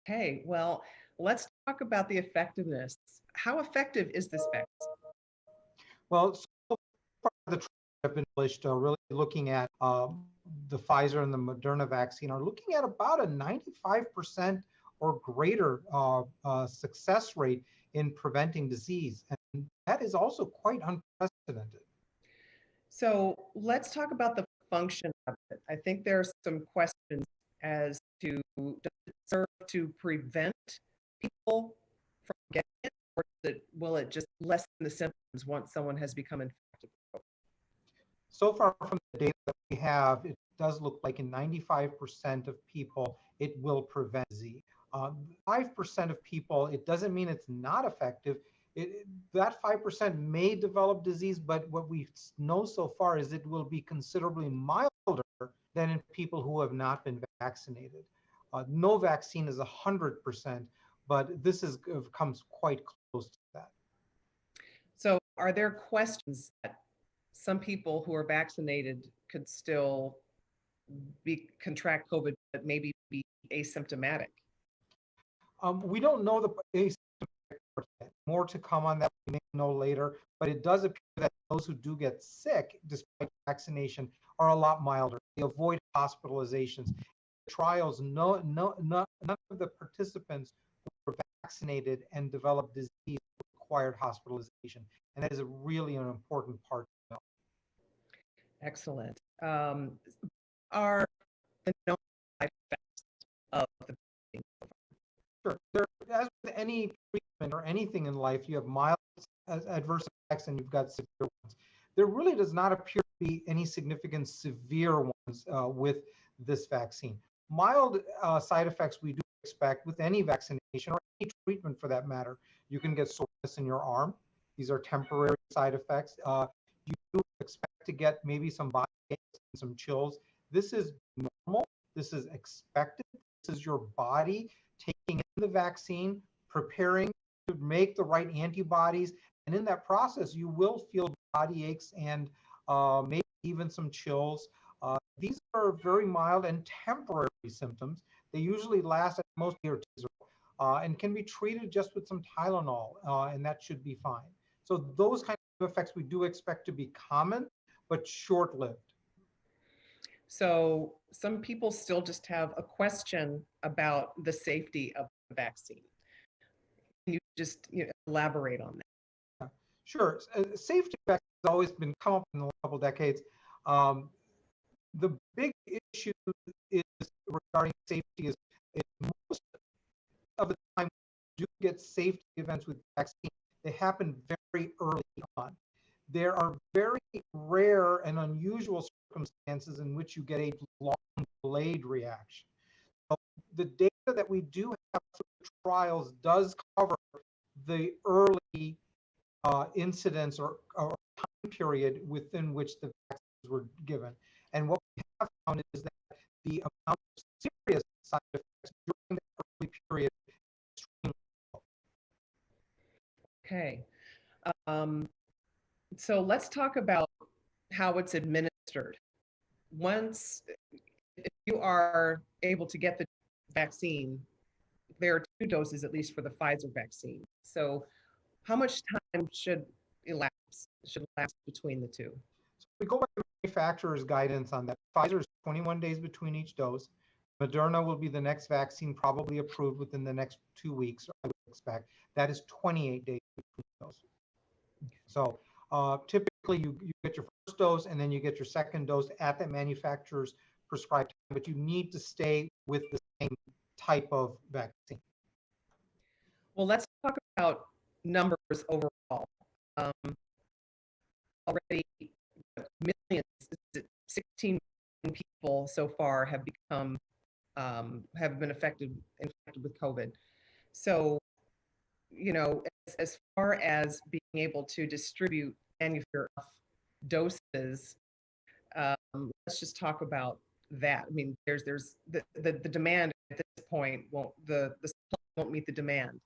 Okay, well, let's talk about the effectiveness. How effective is this vaccine? Well, so far the trials have been published really looking at the Pfizer and the Moderna vaccine are looking at about a 95% or greater success rate in preventing disease. And that is also quite unprecedented. So let's talk about the function of it. I think there are some questions as to does it serve to prevent people from getting it, or will it just lessen the symptoms once someone has become infected? So far from the data that we have, it does look like in 95% of people, it will prevent disease. 5% of people, it doesn't mean it's not effective. That 5% may develop disease, but what we know so far is it will be considerably milder than in people who have not been vaccinated. No vaccine is 100%, but this comes quite close to that. So are there questions that some people who are vaccinated could still contract COVID, but maybe be asymptomatic? We don't know the asymptomatic yet. More to come on that, we may know later, but it does appear that those who do get sick despite vaccination are a lot milder. They avoid hospitalizations. The trials, none of the participants who were vaccinated and developed disease required hospitalization. And that is really an important part to know. Excellent. Are the known side effects of the vaccine? Sure. As with any treatment or anything in life, you have mild adverse effects and you've got severe ones. There really does not appear to be any significant severe ones with this vaccine. Mild side effects we do expect with any vaccination or any treatment for that matter. You can get soreness in your arm. These are temporary side effects. You do expect to get maybe some body aches and some chills. This is normal. This is expected. This is your body taking in the vaccine, preparing to make the right antibodies. And in that process, you will feel body aches and maybe even some chills. These are very mild and temporary symptoms. They usually last at most a year or two and can be treated just with some Tylenol, and that should be fine. So those kinds of effects we do expect to be common, but short-lived. So some people still just have a question about the safety of the vaccine. Can you just elaborate on that? Sure. Safety effects has always been come up in the last couple of decades. The big issue is regarding safety is most of the time you get safety events with vaccine. They happen very early on. There are very rare and unusual circumstances in which you get a long delayed reaction. So the data that we do have through trials does cover the early incidents or time period within which the vaccines were given. And what we have found is that the amount of serious side effects during that early period is extremely low. Okay. So let's talk about how it's administered. Once, if you are able to get the vaccine, there are 2 doses at least for the Pfizer vaccine. So how much time should elapse between the two? So we go by the manufacturer's guidance on that. Pfizer is 21 days between each dose. Moderna will be the next vaccine probably approved within the next 2 weeks, I would expect. That is 28 days between doses. So typically you get your first dose and then you get your second dose at the manufacturer's prescribed time, but you need to stay with the same type of vaccine. Well, let's talk about numbers overall. Already millions, 16 million people so far have been infected with COVID. So, as far as being able to distribute manufacture doses, let's just talk about that. I mean, there's the demand at this point the supply won't meet the demand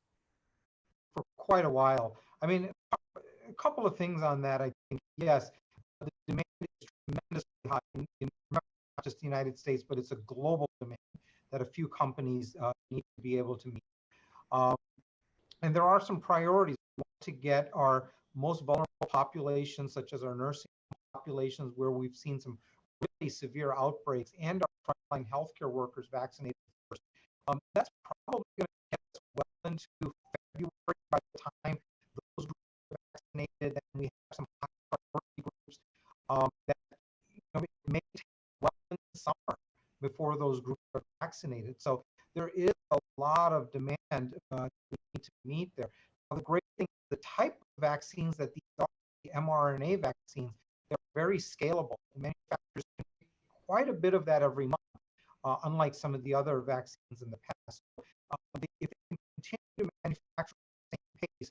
for quite a while. I mean, a couple of things on that. I think yes, the demand is tremendously high in not just the United States, but it's a global demand that a few companies need to be able to meet. Um, and there are some priorities. We want to get our most vulnerable populations, such as our nursing populations, where we've seen some really severe outbreaks, and our frontline healthcare workers vaccinated first. That's probably going to get us well into February by the time those groups are vaccinated, and we have some high priority groups that it may take well into summer before those groups are vaccinated. So there is a lot of demand we need to meet there. Now, the great thing is the type of vaccines that these are, the mRNA vaccines, they're very scalable. The manufacturers can make quite a bit of that every month, unlike some of the other vaccines in the past. If they can continue to manufacture at the same pace,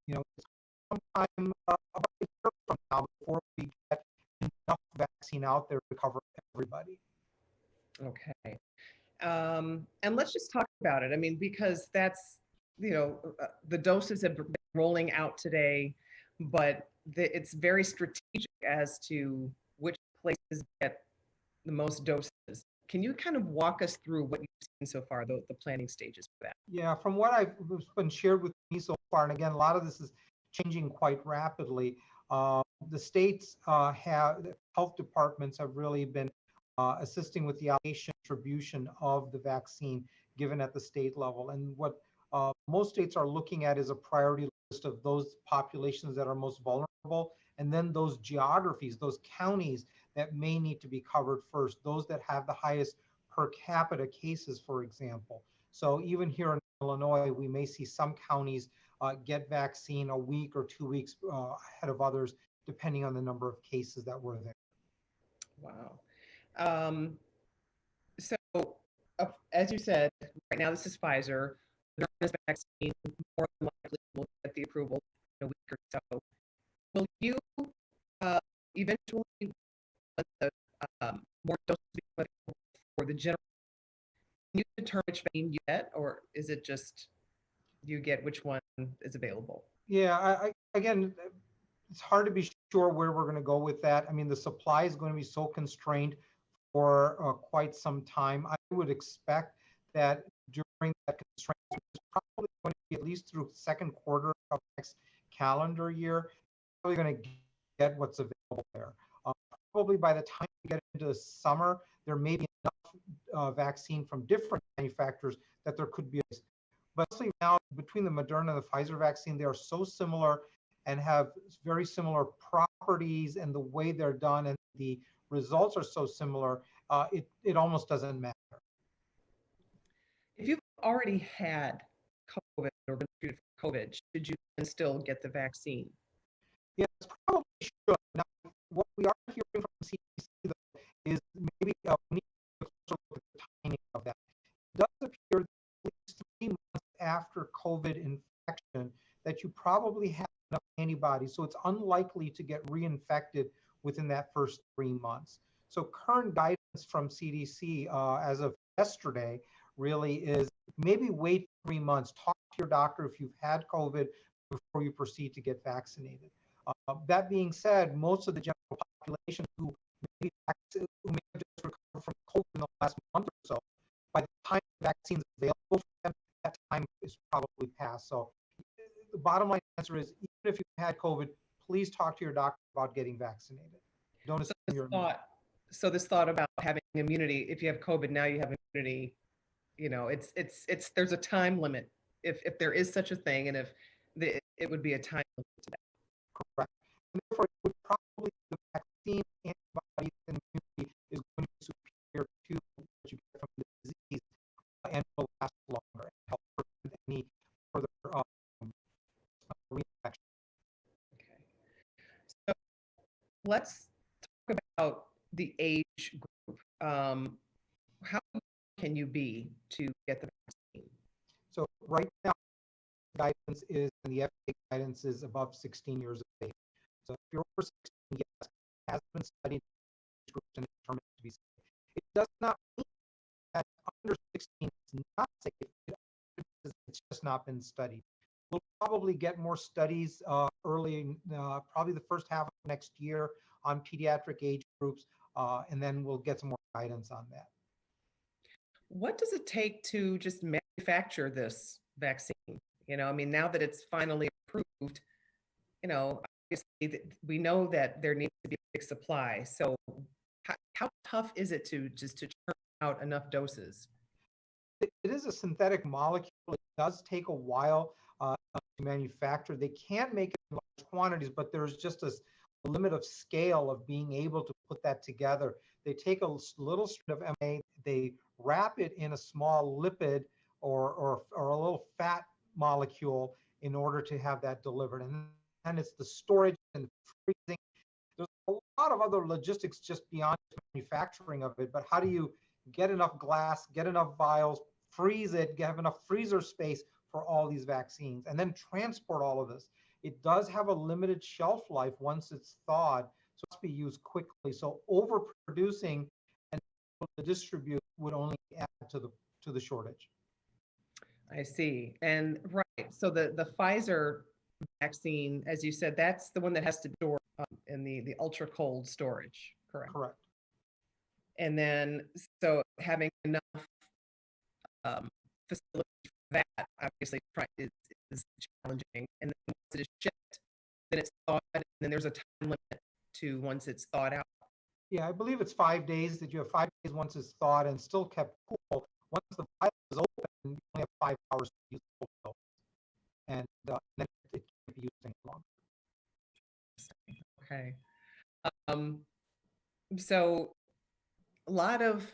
it's sometime about a year from now before we get enough vaccine out there to cover everybody. Okay. And let's just talk about it. I mean, because that's, the doses have been rolling out today, but it's very strategic as to which places get the most doses. Can you kind of walk us through what you've seen so far, the planning stages for that? Yeah, from what I've been shared with me so far, and again, a lot of this is changing quite rapidly. The states health departments have really been assisting with the allocation distribution of the vaccine given at the state level. And what most states are looking at is a priority list of those populations that are most vulnerable, and then those geographies, those counties that may need to be covered first, those that have the highest per capita cases, for example. So even here in Illinois, we may see some counties get vaccine a week or 2 weeks ahead of others, depending on the number of cases that were there. Wow. So, as you said, right now this is Pfizer. Moderna's vaccine more than likely will get the approval in a week or so. Will you eventually let the more doses be available for the general? Can you determine which vaccine you get, or is it just you get which one is available? Yeah, again, it's hard to be sure where we're going to go with that. I mean, the supply is going to be so constrained for quite some time. I would expect that during that constraint, which is probably going to be at least through the second quarter of next calendar year, probably going to get what's available there. Probably by the time we get into the summer, there may be enough vaccine from different manufacturers that there could be. But now, between the Moderna and the Pfizer vaccine, they are so similar and have very similar properties, and the way they're done and the results are so similar, it almost doesn't matter. If you've already had COVID or been treated for COVID, should you then still get the vaccine? Yes, probably should. Now, what we are hearing from CDC, though, is maybe we need to look at the timing of that. It does appear that at least 3 months after COVID infection, that you probably have enough antibodies, so it's unlikely to get reinfected within that first 3 months. So current guidance from CDC as of yesterday really is maybe wait 3 months, talk to your doctor if you've had COVID before you proceed to get vaccinated. That being said, most of the general population who may have just recovered from COVID in the last month or so, by the time the vaccine is available for them, that time is probably past. So the bottom line answer is, even if you've had COVID, please talk to your doctor about getting vaccinated. Don't assume you're immune. So this thought about having immunity, if you have COVID, now you have immunity, it's there's a time limit if there is such a thing, and if it would be a time limit to that. Correct. And therefore, it would probably the vaccine, antibodies, and immunity is going to be superior to what you get from the disease, and will last longer and help prevent any further reinfection. Okay. So let's talk about the age group. How can you be to get the vaccine? So right now, guidance is, and the FDA guidance is above 16 years of age. So if you're over 16, yes, it has been studied in groups and determined to be safe. It does not mean that under 16 is not safe. It's just not been studied. We'll probably get more studies early, probably the first half of next year on pediatric age groups, and then we'll get some more guidance on that. What does it take to just manufacture this vaccine? I mean, now that it's finally approved, obviously we know that there needs to be a big supply. So how tough is it to just to churn out enough doses? It is a synthetic molecule. It does take a while to manufacture. They can make it in large quantities, but there's just a limit of scale of being able to put that together. They take a little strand of mRNA, they wrap it in a small lipid or a little fat molecule in order to have that delivered. And it's the storage and freezing. There's a lot of other logistics just beyond manufacturing of it, but how do you get enough glass, get enough vials, freeze it, have enough freezer space for all these vaccines, and then transport all of this? It does have a limited shelf life once it's thawed, so it must be used quickly. So overproducing and to distribute would only add to the shortage. I see. And right, so the Pfizer vaccine, as you said, that's the one that has to be stored in the ultra cold storage, correct? Correct. And then, so having enough facilities for that obviously is challenging. And then once it is shipped, then it's thawed, and then there's a time limit to once it's thawed out. Yeah, I believe it's 5 days that you have 5 days once it's thawed and still kept cool. Once the vial is open, you only have 5 hours to use the vial, and then it can't be used any longer. Okay. So a lot of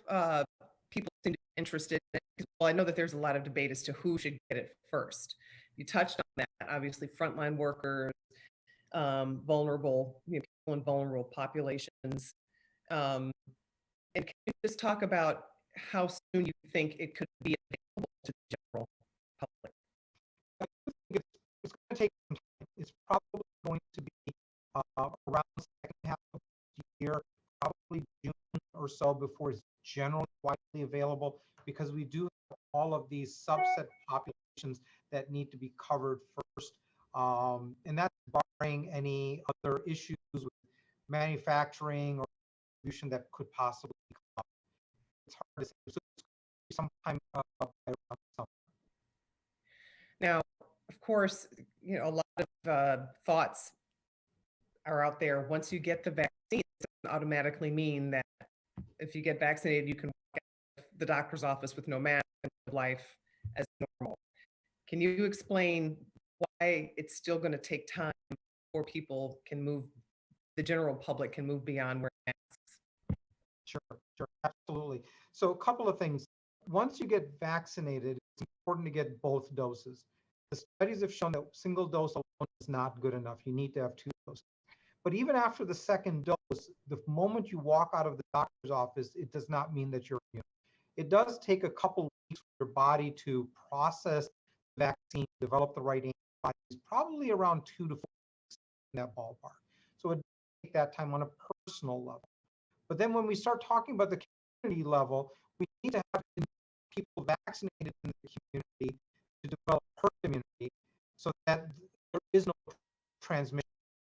people seem to be interested in it. Well, I know that there's a lot of debate as to who should get it first. You touched on that, obviously, frontline workers, vulnerable, people in vulnerable populations. And can you just talk about how soon you think it could be available to the general public? I think it's going to take some time. It's probably going to be around the second half of the year, probably June or so, before it's generally widely available, because we do have all of these subset populations that need to be covered first. And that's barring any other issues with manufacturing or distribution that could possibly come up. It's hard to say. So it's sometime around summer. Now, of course, a lot of thoughts are out there. Once you get the vaccine, it doesn't automatically mean that if you get vaccinated, you can walk out of the doctor's office with no mask and live life as normal. Can you explain why it's still going to take time before people can move, the general public can move beyond wearing masks? Sure, absolutely. So a couple of things. Once you get vaccinated, it's important to get both doses. The studies have shown that single dose alone is not good enough. You need to have 2 doses. But even after the second dose, the moment you walk out of the doctor's office, it does not mean that you're immune. It does take a couple of weeks for your body to process the vaccine, develop the right antibodies, probably around 2 to 4 weeks in that ballpark. So it does take that time on a personal level. But then when we start talking about the community level, we need to have people vaccinated in the community to develop herd immunity so that there is no transmission.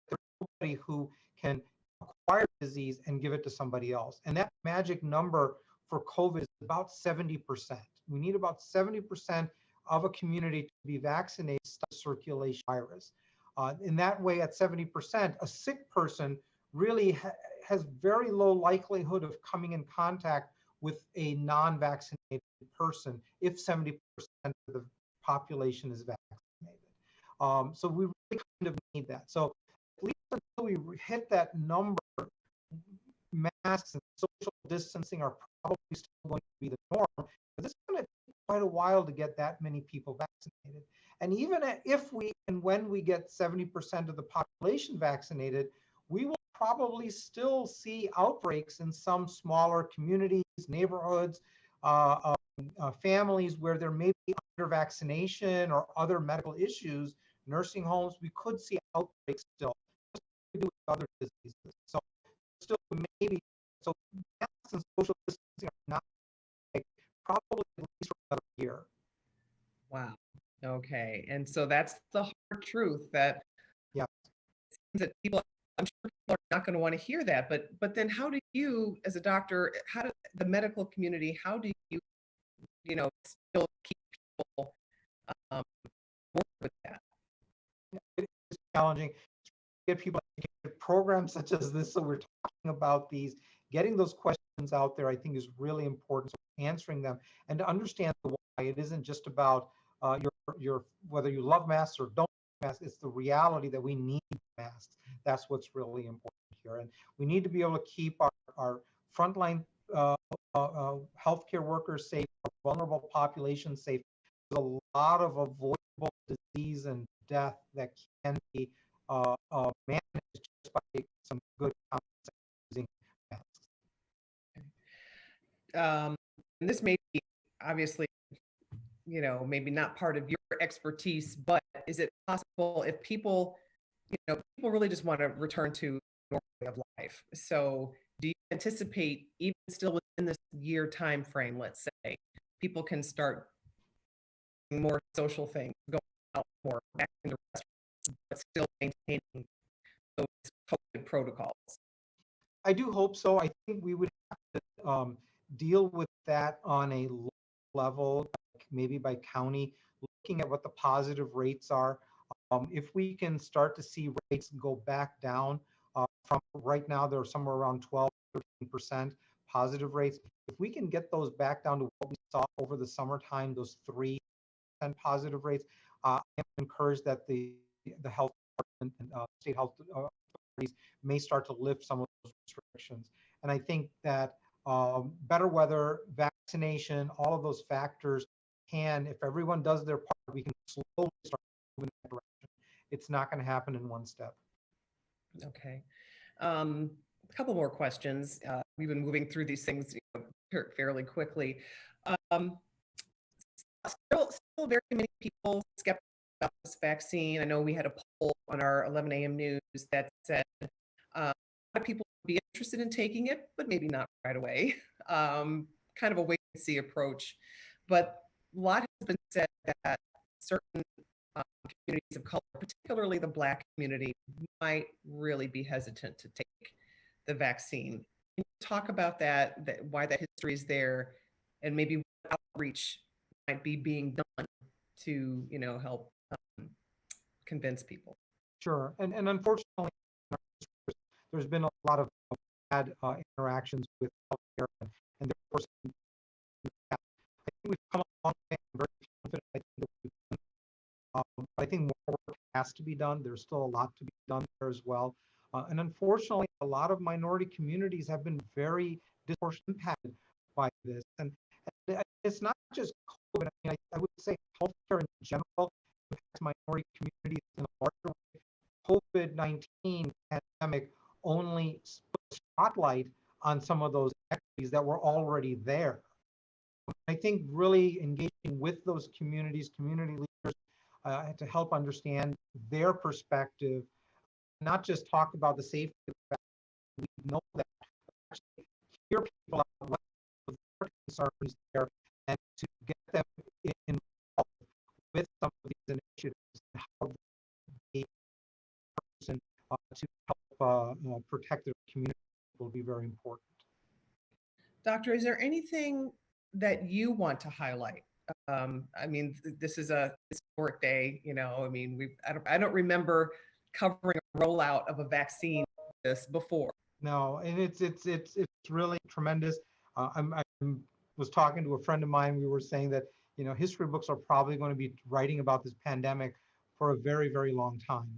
There's nobody who can acquire disease and give it to somebody else. And that magic number for COVID is about 70%. We need about 70% of a community to be vaccinated to stop circulation virus. In that way, at 70%, a sick person really has very low likelihood of coming in contact with a non-vaccinated person if 70% of the population is vaccinated. So we really kind of need that. So at least until we hit that number, masks and social distancing are probably still going to be the norm. But this is going to take quite a while to get that many people vaccinated. And even if we and when we get 70% of the population vaccinated, we will probably still see outbreaks in some smaller communities, neighborhoods, families where there may be under vaccination or other medical issues, nursing homes. We could see outbreaks still, just like we do with other diseases. So still maybe, so masks and social distancing are not probably at least for another year. Wow. Okay. And so that's the hard truth that, yeah, that people, I'm sure people are not going to want to hear that, but then how do you, as a doctor, how do the medical community, how do you still keep people work with that? It's challenging to get people educated. Programs such as this, so we're talking about these, getting those questions out there, I think is really important. So answering them and to understand why it isn't just about your whether you love masks or don't love masks. It's the reality that we need masks. That's what's really important here, and we need to be able to keep our frontline healthcare workers safe, our vulnerable population safe. There's a lot of avoidable disease and death that can be managed just by some good common sense using masks. And this may be obviously, maybe not part of your expertise, but is it possible if people really just want to return to normal way of life? So do you anticipate, even still within this year time frame, let's say, people can start doing more social things, going out more, back into restaurants, but still maintaining those COVID protocols? I do hope so. I think we would have to deal with that on a local level, like maybe by county, looking at what the positive rates are. If we can start to see rates go back down from right now, they're somewhere around 12, 13% positive rates. If we can get those back down to what we saw over the summertime, those 3% positive rates, I am encouraged that the health department and state health authorities may start to lift some of those restrictions. And I think that better weather, vaccination, all of those factors can, if everyone does their part, we can slowly start moving in that direction. It's not going to happen in one step. Okay. A couple more questions. We've been moving through these things fairly quickly. Still very many people skeptical about this vaccine. I know we had a poll on our 11 a.m. news that said a lot of people would be interested in taking it, but maybe not right away. Kind of a wait and see approach. But a lot has been said that certain communities of color, particularly the Black community, might really be hesitant to take the vaccine. Can you talk about that why that history is there, and maybe what outreach might be being done to help convince people? Sure. And unfortunately, there's been a lot of bad interactions with healthcare, and therefore, I think we've come a long way. I'm very confident. I think more work has to be done. There's still a lot to be done there as well. And unfortunately, a lot of minority communities have been very disproportionately impacted by this. And it's not just COVID. I mean, I would say healthcare in general impacts minority communities in a larger way. COVID-19 pandemic only put a spotlight on some of those equities that were already there. I think really engaging with those communities, community leaders, to help understand their perspective, not just talk about the safety of the vaccine. We know that, actually hear people out what their concerns there, and to get them involved with some of these initiatives and how they person to help protect their community will be very important. Doctor, is there anything that you want to highlight? I mean, this is a historic day. I mean, I don't remember covering a rollout of a vaccine like this before. No, and it's really tremendous. I was talking to a friend of mine. We were saying that history books are probably going to be writing about this pandemic for a very, very long time.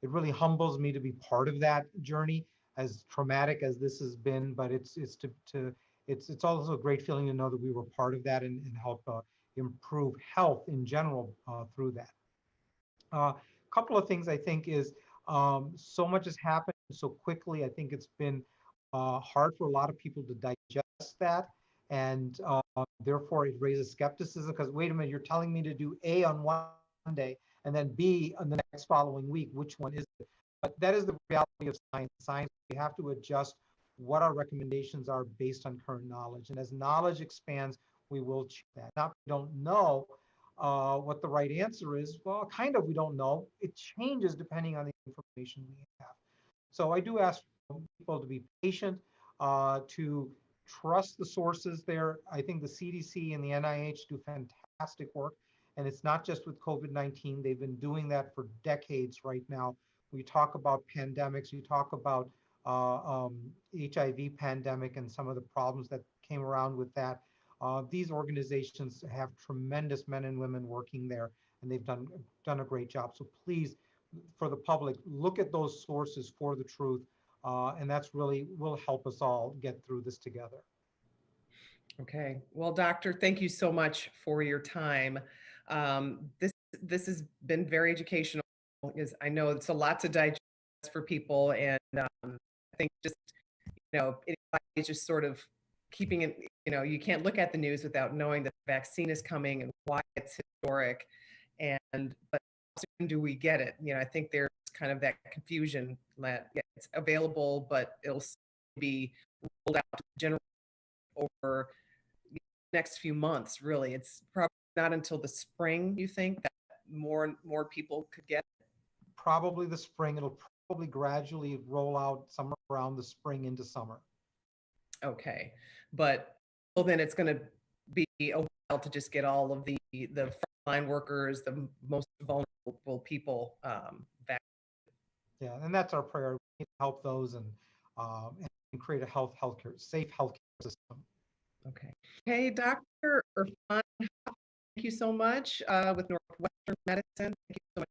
It really humbles me to be part of that journey, as traumatic as this has been. But it's also a great feeling to know that we were part of that and help improve health in general through that. A couple of things I think is so much has happened so quickly. I think it's been hard for a lot of people to digest that, and therefore it raises skepticism, because wait a minute, you're telling me to do A on one day and then B on the next following week. Which one is it? But that is the reality of science. Science, we have to adjust what our recommendations are based on current knowledge. And as knowledge expands, we will change that. Now, we don't know what the right answer is. Well, kind of, we don't know. It changes depending on the information we have. So I do ask people to be patient, to Trust the sources there. I think the CDC and the NIH do fantastic work. And it's not just with COVID-19. They've been doing that for decades right now. We talk about pandemics, we talk about HIV pandemic and some of the problems that came around with that. These organizations have tremendous men and women working there, and they've done a great job. So please, for the public, look at those sources for the truth, and that's really will help us all get through this together. Okay. Well, doctor, thank you so much for your time. This has been very educational, because I know it's a lot to digest for people, and I think just it's just sort of keeping it. You can't look at the news without knowing that the vaccine is coming and why it's historic, and but how soon do we get it? I think there's kind of that confusion that it's available, but it'll be rolled out to the general over next few months. Really, it's probably not until the spring, you think, that more and more people could get it? Probably the spring. It'll probably gradually roll out somewhere around the spring into summer. Okay, but well, then it's going to be a while to just get all of the frontline workers, the most vulnerable people back. Yeah, and that's our prayer. We need to help those and create a safe healthcare system. Okay. Hey, Dr. Irfan, thank you so much with Northwestern Medicine. Thank you so much